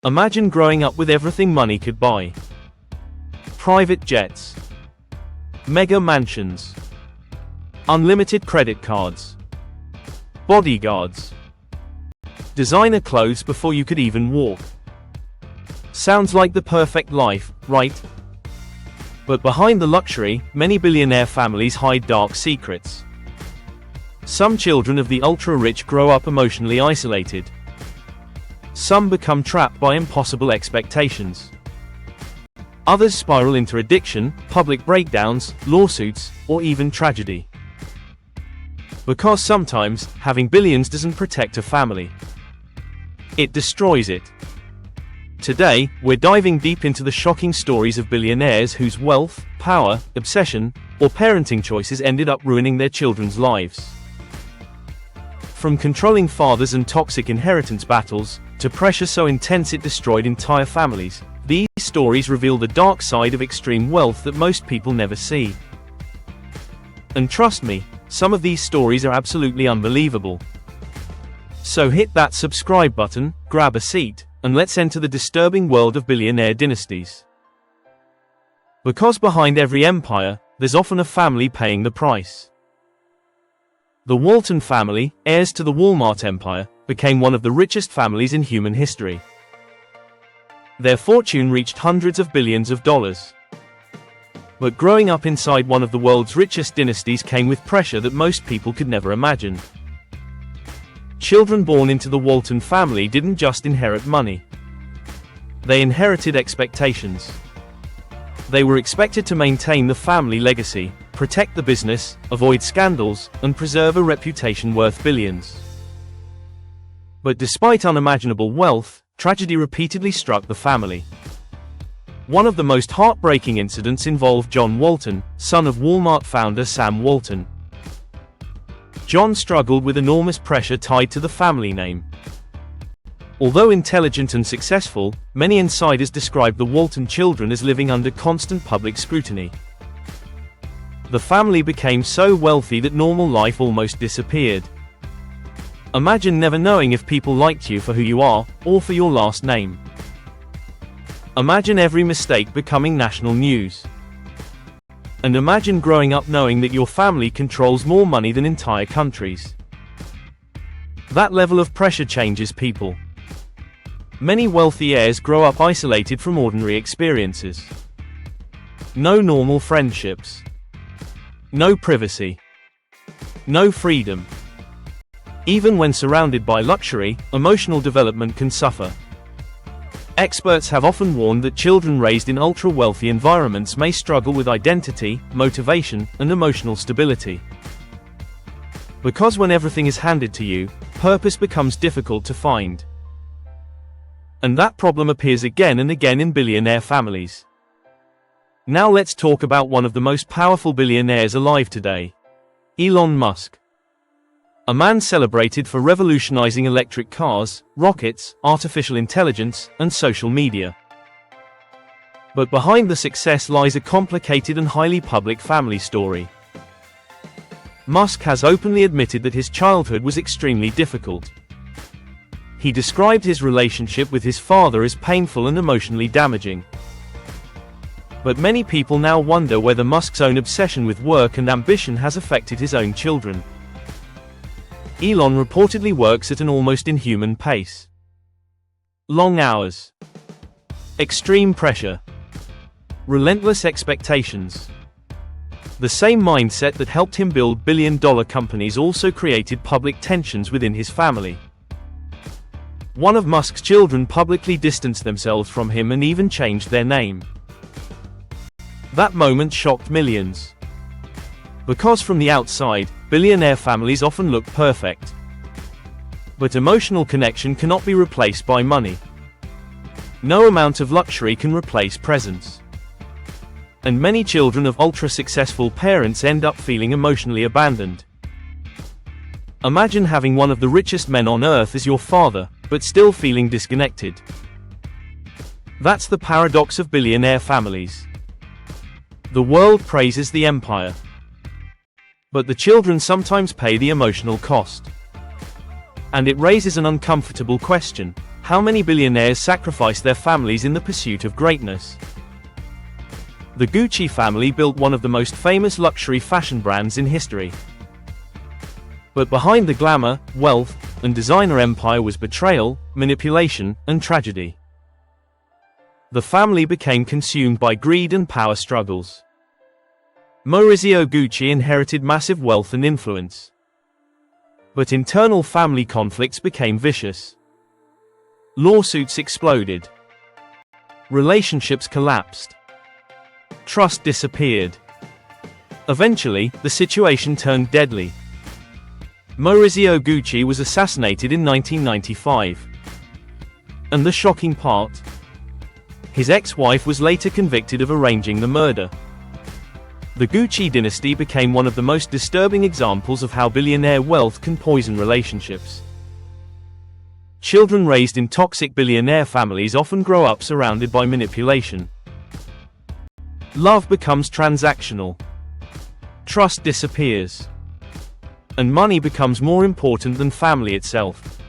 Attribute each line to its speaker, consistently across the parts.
Speaker 1: Imagine growing up with everything money could buy. Private jets, mega mansions, unlimited credit cards, bodyguards, designer clothes before you could even walk. Sounds like the perfect life, right? But behind the luxury, many billionaire families hide dark secrets. Some children of the ultra-rich grow up emotionally isolated. Some become trapped by impossible expectations. Others spiral into addiction, public breakdowns, lawsuits, or even tragedy. Because sometimes, having billions doesn't protect a family. It destroys it. Today, we're diving deep into the shocking stories of billionaires whose wealth, power, obsession, or parenting choices ended up ruining their children's lives. From controlling fathers and toxic inheritance battles, to pressure so intense it destroyed entire families, these stories reveal the dark side of extreme wealth that most people never see. And trust me, some of these stories are absolutely unbelievable. So hit that subscribe button, grab a seat, and let's enter the disturbing world of billionaire dynasties. Because behind every empire, there's often a family paying the price. The Walton family, heirs to the Walmart empire, became one of the richest families in human history. Their fortune reached hundreds of billions of dollars. But growing up inside one of the world's richest dynasties came with pressure that most people could never imagine. Children born into the Walton family didn't just inherit money. They inherited expectations. They were expected to maintain the family legacy, protect the business, avoid scandals, and preserve a reputation worth billions. But despite unimaginable wealth, tragedy repeatedly struck the family. One of the most heartbreaking incidents involved John Walton, son of Walmart founder Sam Walton. John struggled with enormous pressure tied to the family name. Although intelligent and successful, many insiders describe the Walton children as living under constant public scrutiny. The family became so wealthy that normal life almost disappeared. Imagine never knowing if people liked you for who you are, or for your last name. Imagine every mistake becoming national news. And imagine growing up knowing that your family controls more money than entire countries. That level of pressure changes people. Many wealthy heirs grow up isolated from ordinary experiences. No normal friendships. No privacy. No freedom. Even when surrounded by luxury, emotional development can suffer. Experts have often warned that children raised in ultra-wealthy environments may struggle with identity, motivation, and emotional stability. Because when everything is handed to you, purpose becomes difficult to find. And that problem appears again and again in billionaire families. Now let's talk about one of the most powerful billionaires alive today. Elon Musk. A man celebrated for revolutionizing electric cars, rockets, artificial intelligence, and social media. But behind the success lies a complicated and highly public family story. Musk has openly admitted that his childhood was extremely difficult. He described his relationship with his father as painful and emotionally damaging. But many people now wonder whether Musk's own obsession with work and ambition has affected his own children. Elon reportedly works at an almost inhuman pace. Long hours. Extreme pressure. Relentless expectations. The same mindset that helped him build billion-dollar companies also created public tensions within his family. One of Musk's children publicly distanced themselves from him and even changed their name. That moment shocked millions. Because from the outside, billionaire families often look perfect. But emotional connection cannot be replaced by money. No amount of luxury can replace presence. And many children of ultra-successful parents end up feeling emotionally abandoned. Imagine having one of the richest men on earth as your father, but still feeling disconnected. That's the paradox of billionaire families. The world praises the empire. But the children sometimes pay the emotional cost. And it raises an uncomfortable question: How many billionaires sacrificed their families in the pursuit of greatness? The Gucci family built one of the most famous luxury fashion brands in history. But behind the glamour, wealth, and designer empire was betrayal, manipulation, and tragedy. The family became consumed by greed and power struggles. Maurizio Gucci inherited massive wealth and influence. But internal family conflicts became vicious. Lawsuits exploded. Relationships collapsed. Trust disappeared. Eventually, the situation turned deadly. Maurizio Gucci was assassinated in 1995. And the shocking part? His ex-wife was later convicted of arranging the murder. The Gucci dynasty became one of the most disturbing examples of how billionaire wealth can poison relationships. Children raised in toxic billionaire families often grow up surrounded by manipulation. Love becomes transactional. Trust disappears. And money becomes more important than family itself.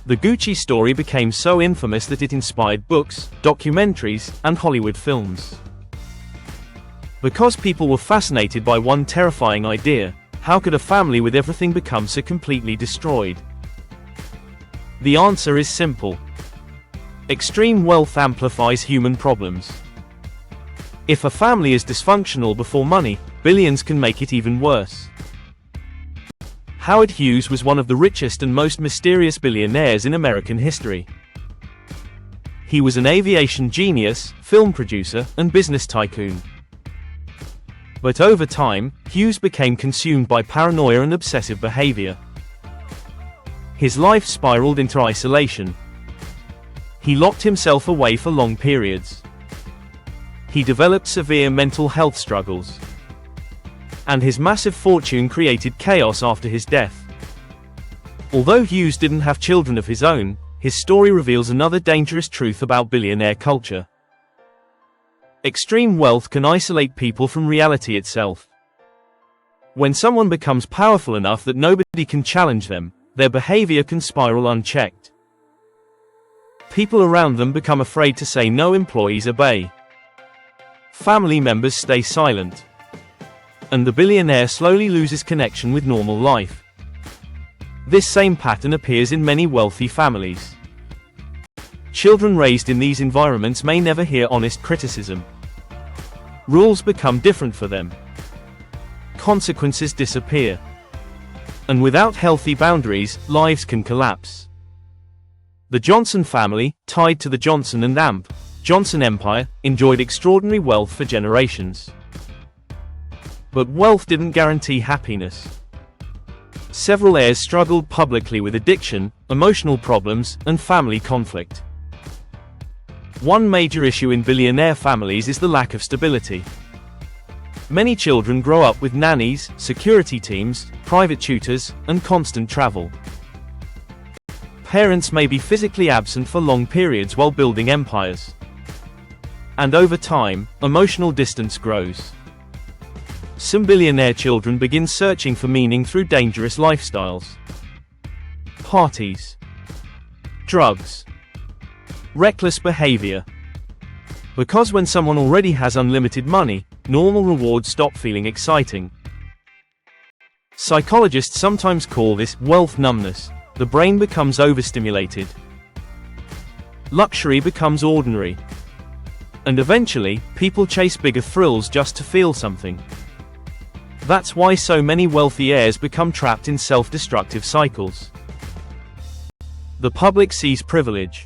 Speaker 1: The Gucci story became so infamous that it inspired books, documentaries, and Hollywood films. Because people were fascinated by one terrifying idea, how could a family with everything become so completely destroyed? The answer is simple. Extreme wealth amplifies human problems. If a family is dysfunctional before money, billions can make it even worse. Howard Hughes was one of the richest and most mysterious billionaires in American history. He was an aviation genius, film producer, and business tycoon. But over time, Hughes became consumed by paranoia and obsessive behavior. His life spiraled into isolation. He locked himself away for long periods. He developed severe mental health struggles. And his massive fortune created chaos after his death. Although Hughes didn't have children of his own, his story reveals another dangerous truth about billionaire culture. Extreme wealth can isolate people from reality itself. When someone becomes powerful enough that nobody can challenge them, their behavior can spiral unchecked. People around them become afraid to say no, employees obey. Family members stay silent. And the billionaire slowly loses connection with normal life. This same pattern appears in many wealthy families. Children raised in these environments may never hear honest criticism. Rules become different for them. Consequences disappear. And without healthy boundaries, lives can collapse. The Johnson family, tied to the Johnson and Johnson Empire, enjoyed extraordinary wealth for generations. But wealth didn't guarantee happiness. Several heirs struggled publicly with addiction, emotional problems, and family conflict. One major issue in billionaire families is the lack of stability. Many children grow up with nannies, security teams, private tutors, and constant travel. Parents may be physically absent for long periods while building empires. And over time, emotional distance grows. Some billionaire children begin searching for meaning through dangerous lifestyles. Parties. Drugs. Reckless behavior. Because when someone already has unlimited money, normal rewards stop feeling exciting. Psychologists sometimes call this wealth numbness. The brain becomes overstimulated. Luxury becomes ordinary. And eventually, people chase bigger thrills just to feel something. That's why so many wealthy heirs become trapped in self-destructive cycles. The public sees privilege.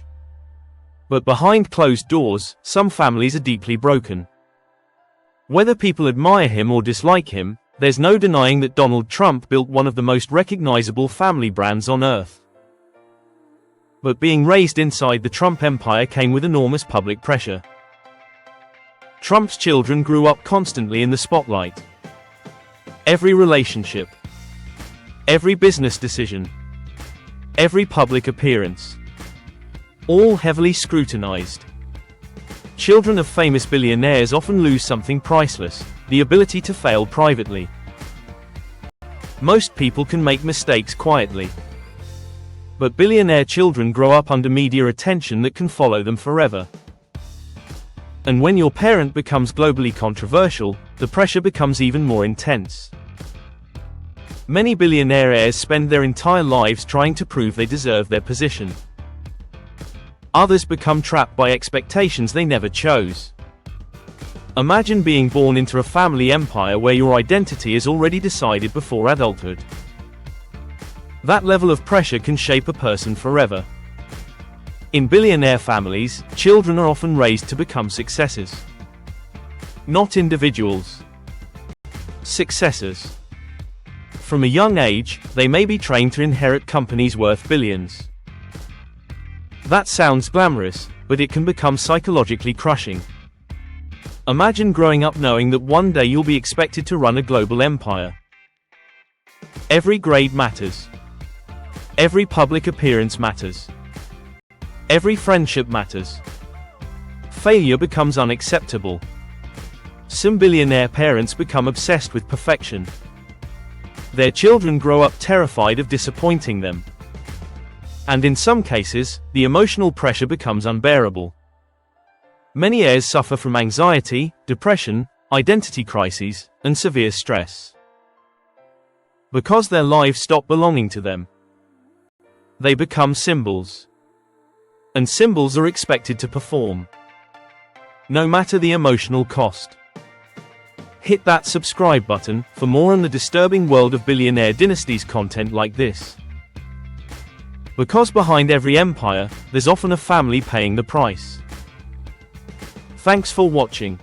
Speaker 1: But behind closed doors, some families are deeply broken. Whether people admire him or dislike him, there's no denying that Donald Trump built one of the most recognizable family brands on earth. But being raised inside the Trump empire came with enormous public pressure. Trump's children grew up constantly in the spotlight. Every relationship, every business decision, every public appearance, all heavily scrutinized. Children of famous billionaires often lose something priceless: the ability to fail privately. Most people can make mistakes quietly. But billionaire children grow up under media attention that can follow them forever. And when your parent becomes globally controversial, the pressure becomes even more intense. Many billionaire heirs spend their entire lives trying to prove they deserve their position. Others become trapped by expectations they never chose. Imagine being born into a family empire where your identity is already decided before adulthood. That level of pressure can shape a person forever. In billionaire families, children are often raised to become successors. Not individuals. Successors. From a young age, they may be trained to inherit companies worth billions. That sounds glamorous, but it can become psychologically crushing. Imagine growing up knowing that one day you'll be expected to run a global empire. Every grade matters. Every public appearance matters. Every friendship matters. Failure becomes unacceptable. Some billionaire parents become obsessed with perfection. Their children grow up terrified of disappointing them. And in some cases, the emotional pressure becomes unbearable. Many heirs suffer from anxiety, depression, identity crises, and severe stress. Because their lives stop belonging to them. They become symbols. And symbols are expected to perform. No matter the emotional cost. Hit that subscribe button for more on the disturbing world of billionaire dynasties content like this. Because behind every empire, there's often a family paying the price. Thanks for watching.